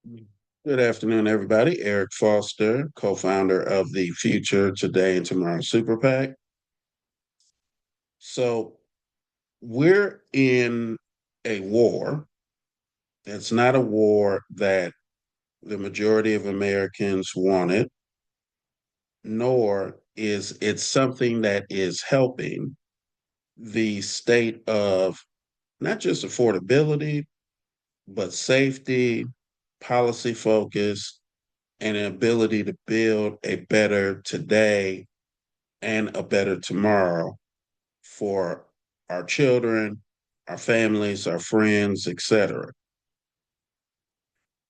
Good afternoon, everybody. Eric Foster, co-founder of the Future Today and Tomorrow Super PAC. So we're in a war. It's not a war that the majority of Americans wanted, nor is it something that is helping the state of not just affordability, but safety, policy focus, and an ability to build a better today and a better tomorrow for our children, our families, our friends, etc.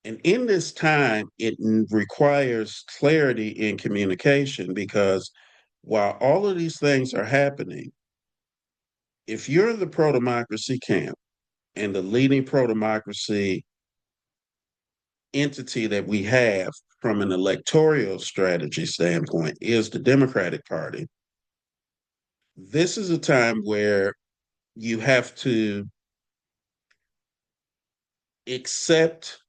And in this time, it requires clarity in communication because while all of these things are happening, if you're in the pro democracy camp and the leading pro democracy entity that we have from an electoral strategy standpoint is the Democratic Party, this is a time where you have to accept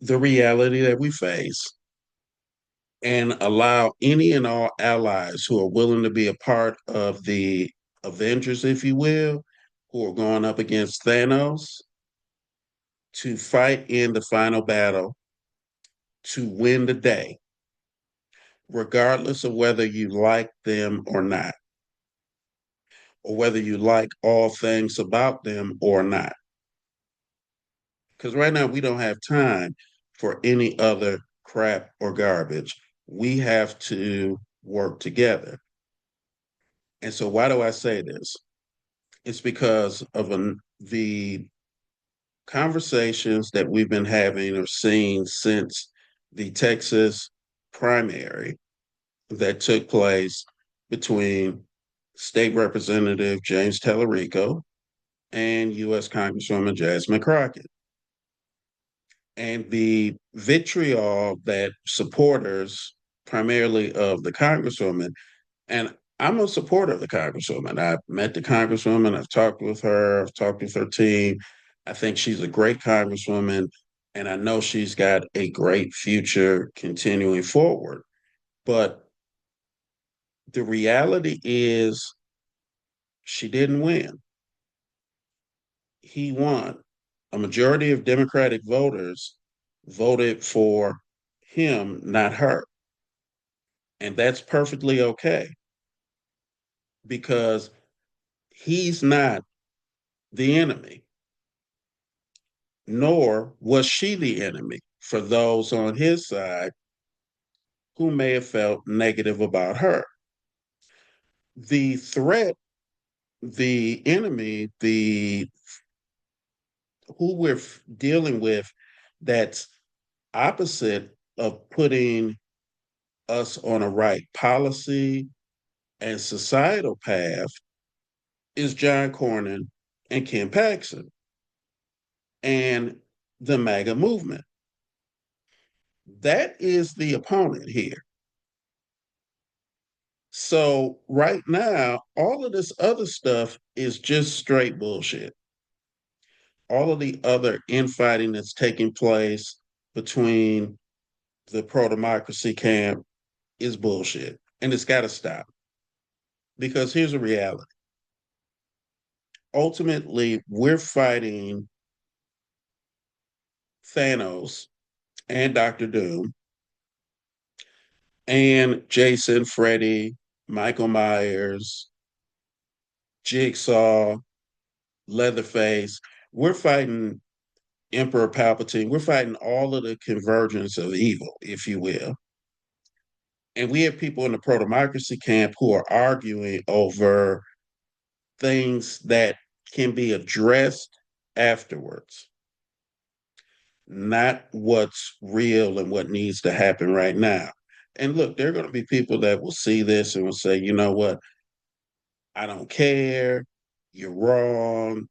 the reality that we face and allow any and all allies who are willing to be a part of the Avengers, if you will, who are going up against Thanos to fight in the final battle to win the day, regardless of whether you like them or not, or whether you like all things about them or not. Because right now we don't have time for any other crap or garbage. We have to work together. And so, why do I say this? It's because of the conversations that we've been having or seeing since the Texas primary that took place between State Representative James Tellerico and U.S. Congresswoman Jasmine Crockett. And the vitriol that supporters, primarily of the Congresswoman, and I'm a supporter of the Congresswoman. I've met the Congresswoman, I've talked with her, I've talked with her team. I think she's a great Congresswoman, and I know she's got a great future continuing forward. But the reality is, she didn't win. He won. A majority of Democratic voters voted for him, not her. And that's perfectly okay because he's not the enemy, nor was she the enemy for those on his side who may have felt negative about her. The threat, the enemy, the who we're dealing with that's opposite of putting us on a right policy and societal path is John Cornyn and Ken Paxton and the MAGA movement. That is the opponent here. So right now, all of this other stuff is just straight bullshit. All of the other infighting that's taking place between the pro democracy camp is bullshit. And it's got to stop. Because here's a reality. Ultimately, we're fighting Thanos and Doctor Doom and Jason, Freddy, Michael Myers, Jigsaw, Leatherface. We're fighting Emperor Palpatine. We're fighting all of the convergence of evil, if you will. And we have people in the pro democracy camp who are arguing over things that can be addressed afterwards, not what's real and what needs to happen right now. And look, there are going to be people that will see this and will say, you know what? I don't care. You're wrong.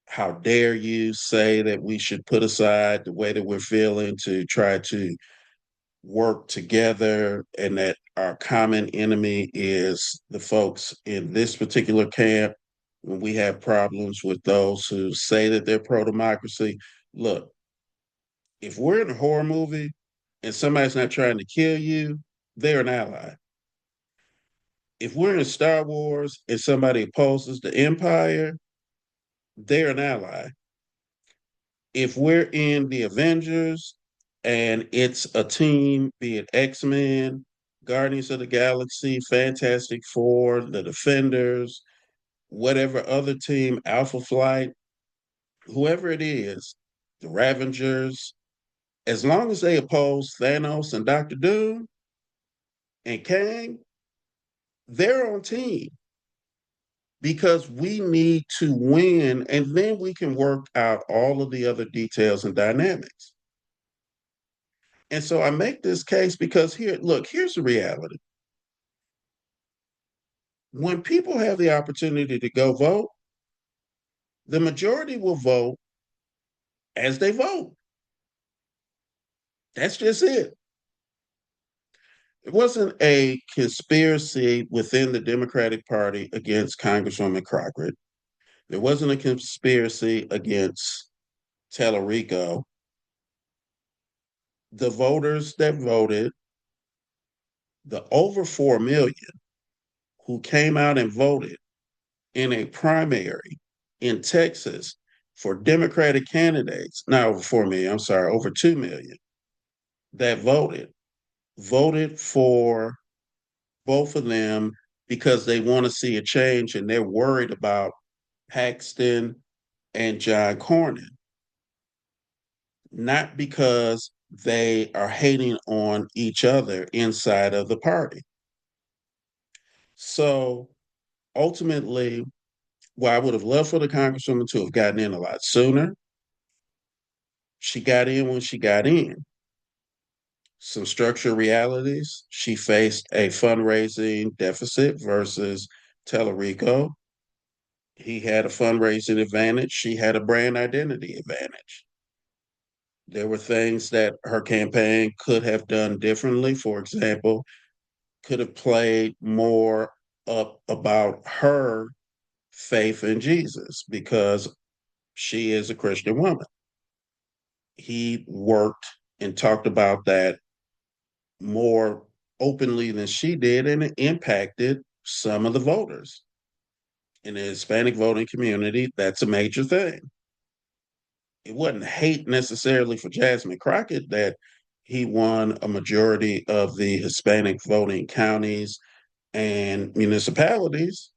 How dare you say that we should put aside the way that we're feeling to try to work together and that our common enemy is the folks in this particular camp when we have problems with those who say that they're pro democracy. Look, If we're in a horror movie and somebody's not trying to kill you, they're an ally. If we're in Star Wars and somebody opposes the Empire, they're an ally. If we're in the Avengers and it's a team, be it X-Men, Guardians of the Galaxy, Fantastic Four, the Defenders, whatever other team, Alpha Flight, whoever it is, the Ravengers, as long as they oppose Thanos and Doctor Doom and Kang, they're on team because we need to win, and then we can work out all of the other details and dynamics. And so I make this case because here, look, here's the reality. When people have the opportunity to go vote, the majority will vote as they vote. That's just it. It wasn't a conspiracy within the Democratic Party against Congresswoman Crockett. There wasn't a conspiracy against Tellerico. The voters that voted, the over 4 million who came out and voted in a primary in Texas for Democratic candidates, not over 4 million, I'm sorry, over 2 million that voted for both of them because they want to see a change and they're worried about Paxton and John Cornyn, not because they are hating on each other inside of the party. So ultimately, well, I would have loved for the Congresswoman to have gotten in a lot sooner. She got in when she got in. Some structural realities. She faced a fundraising deficit versus Tellerico. He had a fundraising advantage. She had a brand identity advantage. There were things that her campaign could have done differently. For example, could have played more up about her faith in Jesus because she is a Christian woman. He worked and talked about that more openly than she did, and it impacted some of the voters. In the Hispanic voting community, that's a major thing. It wasn't hate necessarily for Jasmine Crockett that he won a majority of the Hispanic voting counties and municipalities.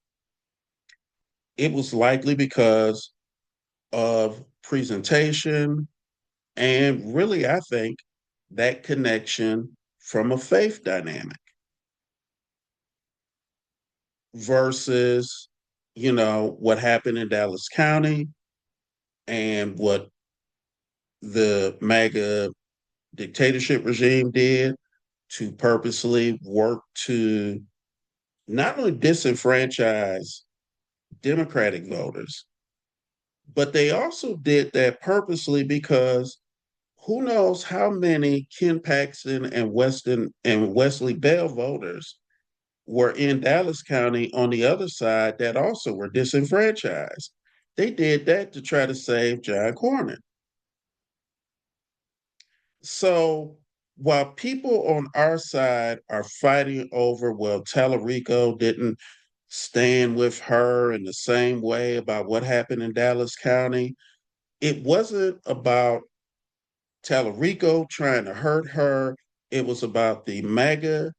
It was likely because of presentation and really, I think, that connection from a faith dynamic versus, what happened in Dallas County and what the MAGA dictatorship regime did to purposely work to not only disenfranchise Democratic voters, but they also did that purposely because who knows how many Ken Paxton and Weston and Wesley Bell voters were in Dallas County on the other side that also were disenfranchised. They did that to try to save John Cornyn. So while people on our side are fighting over, well, Tallarico didn't stand with her in the same way about what happened in Dallas County, it wasn't about Tallarico trying to hurt her. It was about the MAGA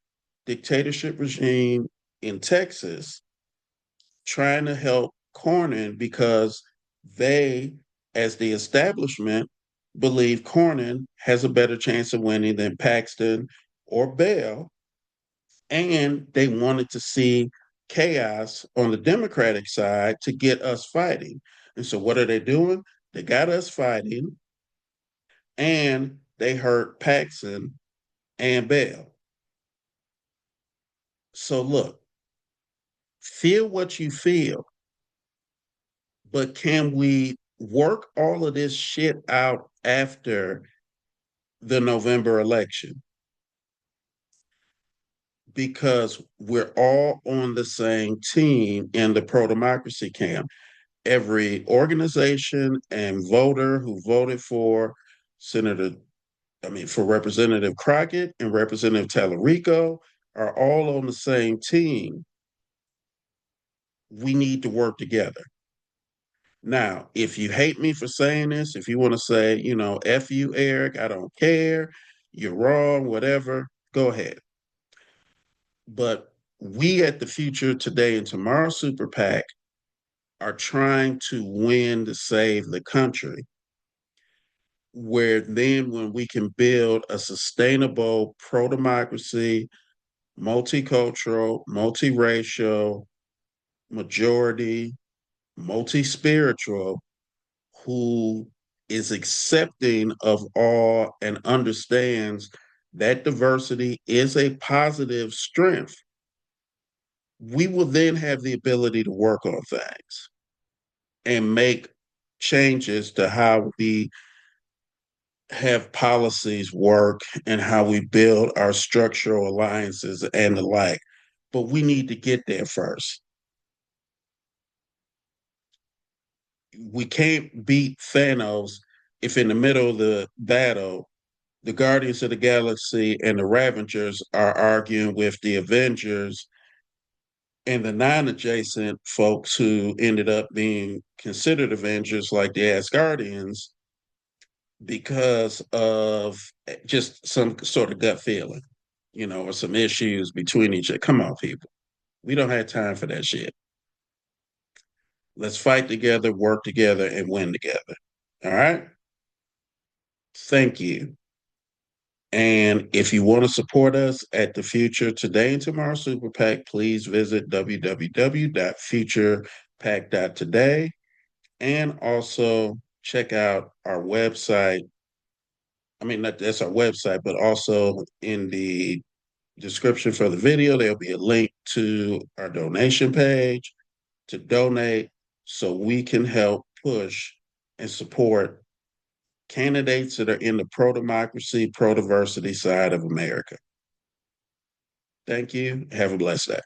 dictatorship regime in Texas trying to help Cornyn because they, as the establishment, believe Cornyn has a better chance of winning than Paxton or Bell. And they wanted to see chaos on the Democratic side to get us fighting. And so, what are they doing? They got us fighting and they hurt Paxton and Bell. So, look, feel what you feel, but can we work all of this shit out after the November election? Because we're all on the same team in the pro democracy camp. Every organization and voter who voted for Senator for Representative Crockett and Representative Tallarico are all on the same team. We need to work together. Now, if you hate me for saying this, if you want to say, F you, Eric, I don't care, you're wrong, whatever, go ahead. But we at the Future Today and Tomorrow Super PAC are trying to win to save the country, where then when we can build a sustainable pro-democracy, multicultural, multiracial, majority, multi-spiritual, who is accepting of all and understands that diversity is a positive strength, we will then have the ability to work on things and make changes to how we have policies work and how we build our structural alliances and the like. But we need to get there first. We can't beat Thanos if in the middle of the battle, the Guardians of the Galaxy and the Ravengers are arguing with the Avengers and the non-adjacent folks who ended up being considered Avengers, like the Asgardians, because of just some sort of gut feeling, or some issues between each other. Come on, people. We don't have time for that shit. Let's fight together, work together, and win together. All right? Thank you. And if you want to support us at the Future Today and Tomorrow Super PAC, please visit www.futurepac.today and also check out our website. That's our website, but also in the description for the video, there'll be a link to our donation page to donate so we can help push and support candidates that are in the pro-democracy, pro-diversity side of America. Thank you. Have a blessed day.